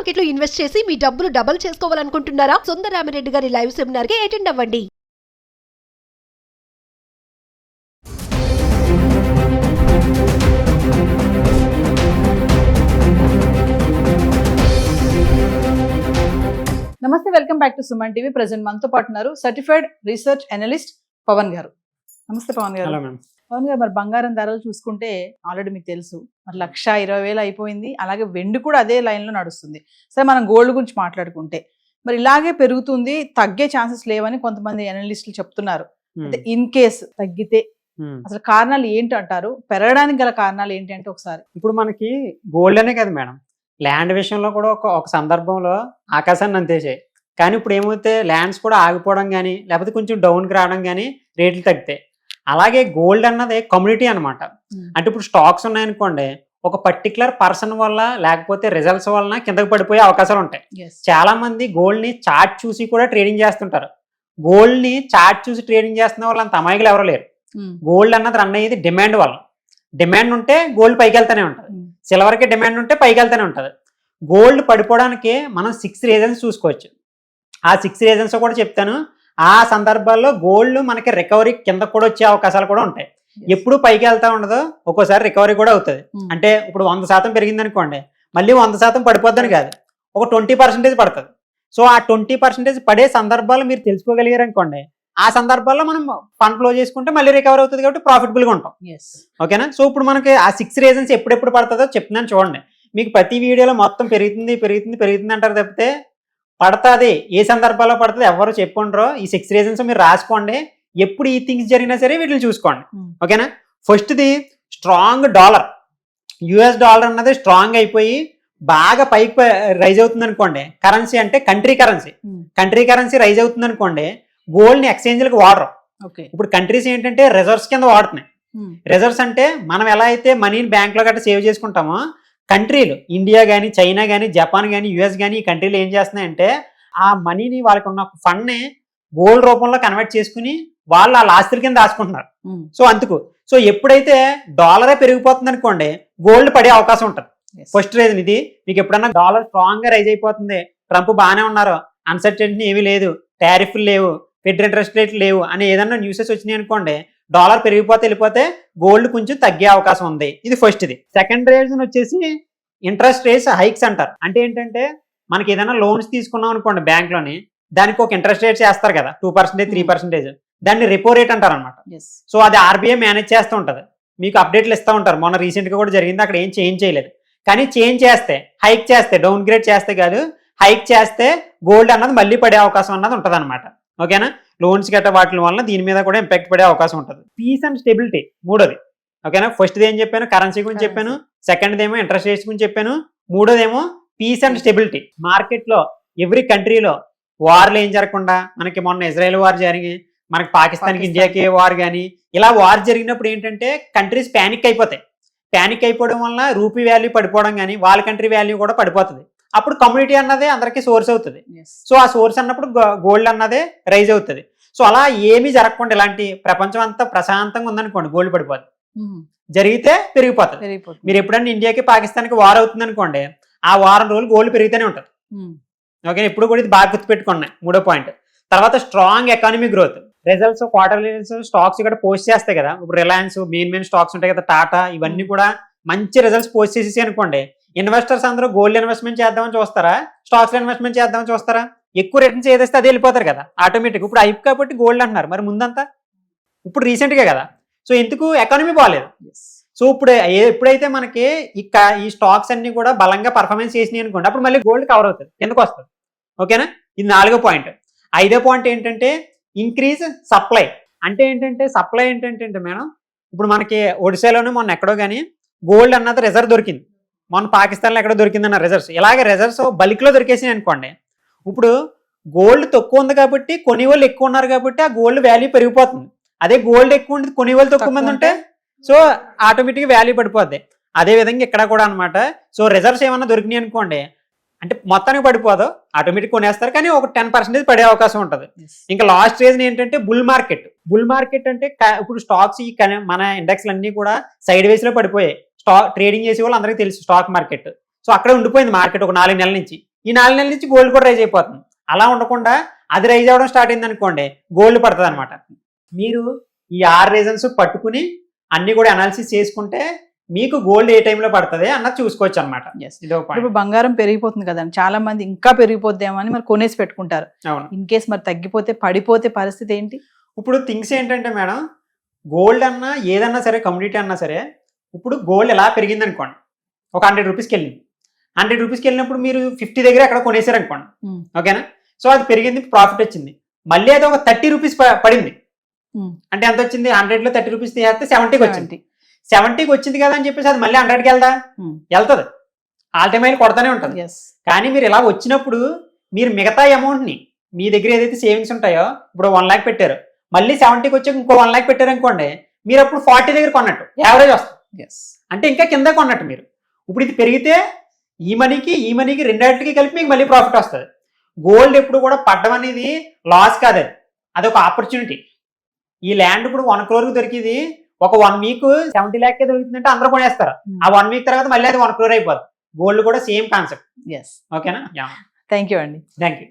Market లో invest చేసి మీ డబ్బులు డబుల్ చేసుకోవాలనుకుంటున్నారా? సుందరరామిరెడ్డి గారి లైవ్ సెమినార్ కి అటెండ్ అవ్వండి. నమస్తే, welcome back to Suman TV. Present మనతో పాటు ఉన్నారు సర్టిఫైడ్ రీసెర్చ్ అనలిస్ట్ పవన్ గారు. నమస్తే పవన్ గారు. పవన్ గారు, మరి బంగారం ధరలు చూసుకుంటే ఆల్రెడీ మీకు తెలుసు, మరి 1,20,000 అయిపోయింది. అలాగే వెండి కూడా అదే లైన్ లో నడుస్తుంది. సరే, మనం గోల్డ్ గురించి మాట్లాడుకుంటే మరి ఇలాగే పెరుగుతుంది, తగ్గే ఛాన్సెస్ లేవని కొంతమంది అనలిస్టులు చెప్తున్నారు. అంటే ఇన్ కేస్ తగ్గితే అసలు కారణాలు ఏంటి అంటారు? పెరగడానికి గల కారణాలు ఏంటి అంటే ఒకసారి ఇప్పుడు మనకి గోల్డ్ అనే కదా మేడం, ల్యాండ్ విషయంలో కూడా ఒక సందర్భంలో ఆకాశాన్ని అంతేసాయి. కానీ ఇప్పుడు ఏమైతే ల్యాండ్స్ కూడా ఆగిపోవడం కానీ లేకపోతే కొంచెం డౌన్కి రావడం కానీ రేట్లు తగ్గితాయి. అలాగే గోల్డ్ అన్నది కమ్యూనిటీ అనమాట. అంటే ఇప్పుడు స్టాక్స్ ఉన్నాయనుకోండి, ఒక పర్టికులర్ పర్సన్ వల్ల లేకపోతే రిజల్ట్స్ వలన కిందకి పడిపోయే అవకాశాలు ఉంటాయి. చాలా మంది గోల్డ్ ని చార్ట్ చూసి కూడా ట్రేడింగ్ చేస్తుంటారు. గోల్డ్ ని చార్ట్ చూసి ట్రేడింగ్ చేస్తున్న వాళ్ళు అంత అమాయకులు ఎవరు లేరు. గోల్డ్ అన్నది రన్ అయ్యేది డిమాండ్ వల్ల. డిమాండ్ ఉంటే గోల్డ్ పైకి వెళ్తానే ఉంటుంది, సిల్వర్కి డిమాండ్ ఉంటే పైకి వెళ్తానే ఉంటుంది. గోల్డ్ పడిపోవడానికి మనం 6 రీజన్స్ చూసుకోవచ్చు. ఆ 6 రీజన్స్ కూడా చెప్తాను. ఆ సందర్భాల్లో గోల్డ్ మనకి రికవరీ కింద కూడా వచ్చే అవకాశాలు కూడా ఉంటాయి. ఎప్పుడు పైకి వెళ్తా ఉండదు, ఒక్కోసారి రికవరీ కూడా అవుతుంది. అంటే ఇప్పుడు 100% పెరిగింది అనుకోండి, మళ్ళీ 100% పడిపోద్దని కాదు, ఒక 20% పడుతుంది. సో ఆ 20% పడే సందర్భాలు మీరు తెలుసుకోగలిగారు అనుకోండి, ఆ సందర్భాల్లో మనం ఫండ్ ఫ్లో చేసుకుంటే మళ్ళీ రికవర్ అవుతుంది కాబట్టి ప్రాఫిటబుల్గా ఉంటాం. ఓకేనా? సో ఇప్పుడు మనకి ఆ 6 రీజన్స్ ఎప్పుడెప్పుడు పడుతుందో చెప్తున్నాను చూడండి. మీకు ప్రతి వీడియోలో మొత్తం పెరుగుతుంది పెరుగుతుంది పెరుగుతుంది అంటారు తప్పితే పడుతుంది ఏ సందర్భాల్లో పడుతుంది ఎవరు చెప్పుండ్రో. ఈ 6 రీజన్స్ మీరు రాసుకోండి. ఎప్పుడు ఈ థింగ్స్ జరిగినా సరే వీటిని చూసుకోండి. ఓకేనా? ఫస్ట్ది స్ట్రాంగ్ డాలర్. యుఎస్ డాలర్ అన్నది స్ట్రాంగ్ అయిపోయి బాగా పైకి రైజ్ అవుతుంది అనుకోండి. కరెన్సీ అంటే కంట్రీ కరెన్సీ రైజ్ అవుతుంది అనుకోండి, గోల్డ్ ని ఎక్స్చేంజ్లకు వాడరు. ఇప్పుడు కంట్రీస్ ఏంటంటే రిజర్వ్స్ కింద వాడుతున్నాయి. రిజర్వ్స్ అంటే మనం ఎలా అయితే మనీని బ్యాంక్ లో గట్రా సేవ్ చేసుకుంటామో, కంట్రీలు ఇండియా కానీ చైనా కానీ జపాన్ కానీ యుఎస్ కానీ ఈ కంట్రీలు ఏం చేస్తున్నాయంటే ఆ మనీని వాళ్ళకి ఉన్న ఫండ్ ని గోల్డ్ రూపంలో కన్వర్ట్ చేసుకుని వాళ్ళు ఆ ఆస్తుల కింద దాచుకుంటున్నారు. సో ఎప్పుడైతే డాలరే పెరిగిపోతుంది అనుకోండి, గోల్డ్ పడే అవకాశం ఉంటుంది. ఫస్ట్ రీజన్ ఇది. మీకు ఎప్పుడన్నా డాలర్ స్ట్రాంగ్ గా రైజ్ అయిపోతుంది, ట్రంప్ బాగానే ఉన్నారు, అన్సర్టెనిటీ ఏమీ లేదు, టారిఫ్లు లేవు, ఫెడ్ ఇంట్రెస్ట్ రేట్లు లేవు అని ఏదన్నా న్యూసెస్ వచ్చినాయి అనుకోండి, డాలర్ వెళ్ళిపోతే గోల్డ్ కొంచెం తగ్గే అవకాశం ఉంది. ఇది ఫస్ట్ది. సెకండ్ రీజన్ వచ్చేసి ఇంట్రెస్ట్ రేట్స్ హైక్స్ అంటారు. అంటే ఏంటంటే మనకి ఏదైనా లోన్స్ తీసుకున్నాం అనుకోండి బ్యాంక్ లోని, దానికి ఒక ఇంట్రెస్ట్ రేట్స్ వేస్తారు కదా, 2%, 3%. దాన్ని రెపో రేట్ అంటారు అనమాట. సో అది ఆర్బీఐ మేనేజ్ చేస్తూ ఉంటుంది, మీకు అప్డేట్లు ఇస్తూ ఉంటారు. మొన్న రీసెంట్ గా కూడా జరిగింది, అక్కడ ఏం చేంజ్ చేయలేదు. కానీ చేంజ్ చేస్తే, హైక్ చేస్తే, డౌన్ గ్రేడ్ చేస్తే కాదు, హైక్ చేస్తే గోల్డ్ అన్నది మళ్ళీ పడే అవకాశం అన్నది ఉంటుంది అనమాట. ఓకేనా? లోన్స్ గట్ట వాటి వల్ల దీని మీద కూడా ఇంపాక్ట్ పడే అవకాశం ఉంటుంది. పీస్ అండ్ స్టెబిలిటీ మూడోది. ఓకేనా? ఫస్ట్ది ఏం చెప్పాను, కరెన్సీ గురించి చెప్పాను. సెకండ్ది ఏమో ఇంట్రెస్ట్ రేట్స్ గురించి చెప్పాను. మూడోదేమో పీస్ అండ్ స్టెబిలిటీ. మార్కెట్ లో ఎవ్రీ కంట్రీలో వార్లు ఏం జరగకుండా, మనకి మొన్న ఇజ్రాయెల్ వార్ జరిగి, మనకి పాకిస్తాన్కి ఇండియాకి వార్ కానీ ఇలా వార్ జరిగినప్పుడు ఏంటంటే కంట్రీస్ ప్యానిక్ అయిపోతాయి. ప్యానిక్ అయిపోవడం వల్ల రూపీ వాల్యూ పడిపోవడం కానీ వాళ్ళ కంట్రీ వాల్యూ కూడా పడిపోతుంది. అప్పుడు కమ్యూనిటీ అన్నదే అందరికీ సోర్స్ అవుతుంది. సో ఆ సోర్స్ అన్నప్పుడు గోల్డ్ అన్నదే రైజ్ అవుతుంది. సో అలా ఏమీ జరగకుండా ఇలాంటి ప్రపంచం అంతా ప్రశాంతంగా ఉందనుకోండి, గోల్డ్ పడిపోతుంది. జరిగితే పెరిగిపోతుంది. మీరు ఎప్పుడన్నా ఇండియాకి పాకిస్తాన్కి వార్ అవుతుంది అనుకోండి, ఆ వారం రోజులు గోల్డ్ పెరుగుతూనే ఉంటుంది. ఓకే, ఇప్పుడు కూడా ఇది బాగా గుర్తుపెట్టుకున్నాయి. మూడో పాయింట్. తర్వాత strong economy growth. Results, quarterly results, stocks ఇక్కడ పోస్ట్ చేస్తాయి కదా. ఇప్పుడు రిలయన్స్, మెయిన్ స్టాక్స్ ఉంటాయి కదా, టాటా, ఇవన్నీ కూడా మంచి రిజల్ట్స్ పోస్ట్ చేసేసి అనుకోండి, ఇన్వెస్టర్స్ అందరూ గోల్డ్ ఇన్వెస్ట్మెంట్ చేద్దామని చూస్తారా, స్టాక్స్ ఇన్వెస్ట్మెంట్ చేద్దామని చూస్తారా? ఎక్కువ రిటర్న్స్ ఏదైతే అది వెళ్ళిపోతారు కదా ఆటోమేటిక్. ఇప్పుడు హైప్ కాబట్టి గోల్డ్ అంటున్నారు, మరి ముందంతా ఇప్పుడు రీసెంట్గా కదా. సో ఎందుకు? ఎకానమీ బాగాలేదు. సో ఎప్పుడైతే మనకి ఈ స్టాక్స్ అన్ని కూడా బలంగా పర్ఫార్మెన్స్ చేసినాయి అనుకోండి, అప్పుడు మళ్ళీ గోల్డ్ కవర్ అవుతుంది, కిందకు వస్తుంది. ఓకేనా? ఇది 4వ పాయింట్. 5వ పాయింట్ ఏంటంటే ఇంక్రీజ్ సప్లై. అంటే ఏంటంటే సప్లై ఏంటంటే మేడం, ఇప్పుడు మనకి ఒడిశాలోనే మొన్న ఎక్కడో కానీ గోల్డ్ అన్నది రిజర్వ్ దొరికింది. మొన్న పాకిస్తాన్లో ఎక్కడో దొరికిందన్న రిజర్వ్స్. ఇలాగే రిజర్వ్స్ బల్క్లో దొరికేసినాయి అనుకోండి, ఇప్పుడు గోల్డ్ తక్కువ ఉంది కాబట్టి కొని వాళ్ళు ఎక్కువ ఉన్నారు కాబట్టి ఆ గోల్డ్ వాల్యూ పెరిగిపోతుంది. అదే గోల్డ్ ఎక్కువ ఉంటుంది, కొని వాళ్ళు తక్కువ మంది ఉంటే సో ఆటోమేటిక్గా వాల్యూ పడిపోద్ది. అదే విధంగా ఇక్కడ కూడా అనమాట. సో రిజర్వ్స్ ఏమన్నా దొరికినాయి అనుకోండి, అంటే మొత్తానికి పడిపోదు, ఆటోమేటిక్ కొనేస్తారు, కానీ ఒక 10% పడే అవకాశం ఉంటుంది. ఇంకా లాస్ట్ రీజన్ ఏంటంటే బుల్ మార్కెట్ అంటే ఇప్పుడు స్టాక్స్ మన ఇండెక్స్లు అన్ని కూడా సైడ్ వేస్ లో పడిపోయాయి. ట్రేడింగ్ చేసే వాళ్ళు అందరికీ తెలుసు స్టాక్ మార్కెట్. సో అక్కడే ఉండిపోయింది మార్కెట్ ఒక 4 నెలల నుంచి. ఈ 4 నెలల నుంచి గోల్డ్ కూడా రైజ్ అయిపోతుంది. అలా ఉండకుండా అది రైజ్ అవ్వడం స్టార్ట్ అయింది అనుకోండి, గోల్డ్ పడుతుంది అనమాట. మీరు ఈ 6 రీజన్స్ పట్టుకుని అన్ని కూడా అనాలిసిస్ చేసుకుంటే మీకు గోల్డ్ ఏ టైంలో పడుతుంది అన్నది చూసుకోవచ్చు అనమాట. ఇది ఒక ఇప్పుడు బంగారం పెరిగిపోతుంది కదండి, చాలా మంది ఇంకా పెరిగిపోద్దేమో అని మరి కొనేసి పెట్టుకుంటారు. అవును. ఇన్ కేస్ మరి తగ్గిపోతే పడిపోతే పరిస్థితి ఏంటి? ఇప్పుడు థింగ్స్ ఏంటంటే మేడం, గోల్డ్ అన్నా ఏదన్నా సరే, కమ్యూనిటీ అన్నా సరే, ఇప్పుడు గోల్డ్ ఎలా పెరిగింది అనుకోండి, ఒక 100 రూపీస్కి వెళ్ళింది. 100 రూపీస్కి వెళ్ళినప్పుడు మీరు 50 దగ్గర అక్కడ కొనేసారు అనుకోండి, ఓకేనా? సో అది పెరిగింది, ప్రాఫిట్ వచ్చింది. మళ్ళీ అది ఒక 30 రూపీస్ పడింది అంటే ఎంత వచ్చింది? 100లో 30 రూపీస్ తీస్తే 70కి వచ్చింది. 70కి వచ్చింది కదా అని చెప్పేసి అది మళ్ళీ 100కి వెళ్దా? వెళ్తుంది. ఆల్ టైమ్ హై కొడతానే ఉంటుంది. కానీ మీరు ఇలా వచ్చినప్పుడు మీరు మిగతా అమౌంట్ని మీ దగ్గర ఏదైతే సేవింగ్స్ ఉంటాయో, ఇప్పుడు 1 లాక్ పెట్టారు, మళ్ళీ 70కి వచ్చి ఇంకో 1 లాక్ పెట్టారు అనుకోండి, మీరు అప్పుడు 40 దగ్గర కొన్నట్టు యావరేజ్ వస్తుంది. అంటే ఇంకా కింద కొన్నట్టు మీరు. ఇప్పుడు ఇది పెరిగితే ఈ మనీకి రెండింటికి కలిపి మీకు మళ్ళీ ప్రాఫిట్ వస్తుంది. గోల్డ్ ఎప్పుడు కూడా పడ్డం అనేది లాస్ కాదు, అది ఒక ఆపర్చునిటీ. ఈ ల్యాండ్ ఇప్పుడు 1 crore దొరికింది, ఒక 1 వీక్ 70 lakh దొరుకుతుందంటే అందరూ కొనేస్తారు. ఆ 1 వీక్ తర్వాత మళ్ళీ అది 1 crore అయిపోతుంది. గోల్డ్ కూడా సేమ్ కాన్సెప్ట్. ఎస్. ఓకేనా? థ్యాంక్ యూ అండి. Thank you.